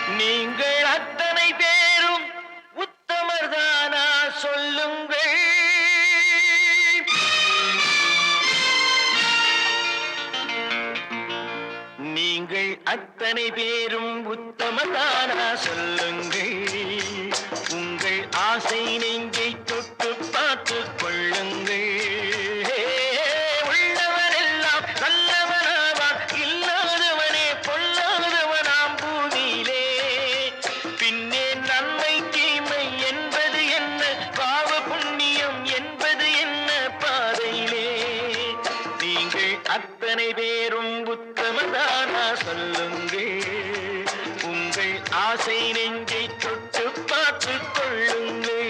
நீங்கள் அத்தனை பேரும் உத்தமர்தானா சொல்லுங்கள். நீங்கள் அத்தனை பேரும் உத்தமர்தானா சொல்லுங்கள். உங்கள் ஆசை நெஞ்சை தொட்டு பார்த்துக் கொள்ளுங்கள். உள்ளவனெல்லாம் நல்லவனாவான், இல்லாதவனே பொல்லாதவனாம் பூமியிலே. பின்னே நன்மை தீமை என்பது என்ன, பாவ புண்ணியம் என்பது என்ன பாதையிலே. நீங்கள் அத்தனை பேரும் உத்தமதானா சொல்லுங்கள். உங்கள் ஆசை நெஞ்சை தொட்டு பார்த்துக் கொள்ளுங்கள்.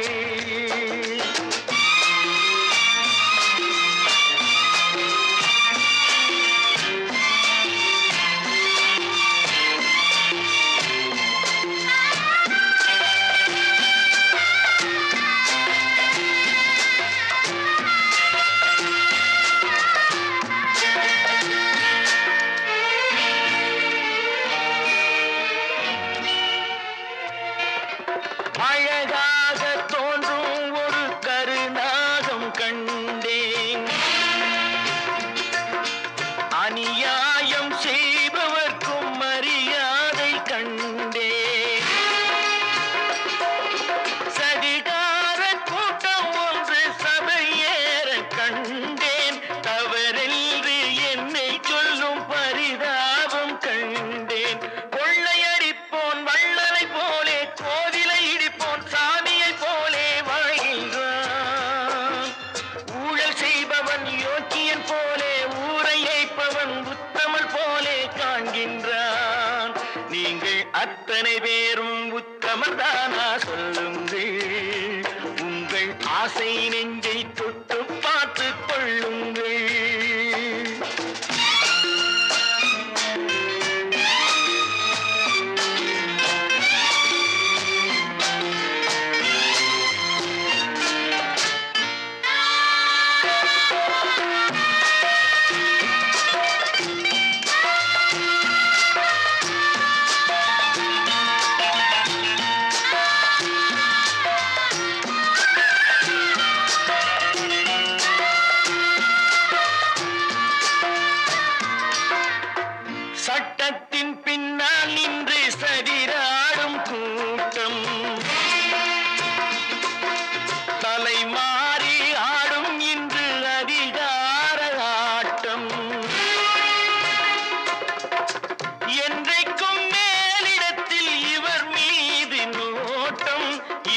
அழகாக தோன்றும் ஒரு கருநாகம் கண்டேன். அநியாயம் செய்பவர்க்கும் மரியாதை கண்டேன். சதிகார கூட்டம் ஒன்று சபையேற கண்டேன். தவறென்று என்னை சொல்லும் பரிதாபம் கண்டேன். கொள்ளையடிப்போன் வள்ளலை போலே, கோவிலை இடிப்போன் சாமியை போலே வாழ்கின்றான். ஊழல் செய்பவன் யோக்கியன் போலே, ஊரை ஏய்ப்பவன் உத்தமல் போலே காண்கின்றான். நீங்கள் அத்தனை பேரும் உத்தமர்தானா சொல்லுங்கள். உங்கள் ஆசை நெஞ்சை தொட்டு பார்த்துக் கொள்ளுங்கள். சட்டத்தின் பின்னால் நின்று சதிராடும் கூட்டம், தலை மாறி ஆடும் இன்று அதிகார ஆட்டம். என்றைக்கும் மேலிடத்தில் இவர் மீது நோட்டம்.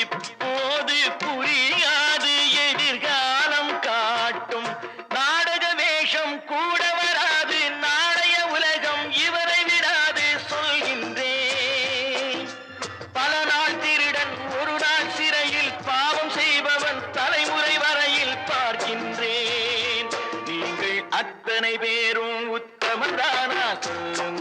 இப்போது புரியாது, எதிர்காலம் காட்டும். நாடக வேஷம் கூட வராது, நாளைய உலகம் இவரை விடாது சொல்கின்றேன். பல நாள் திருடன் ஒரு நாள் சிறையில், பாவம் செய்பவன் தலைமுறை வரையில் பார்க்கின்றேன். நீங்கள் அத்தனை பேரும் உத்தமதானா சொல்லுங்கள்.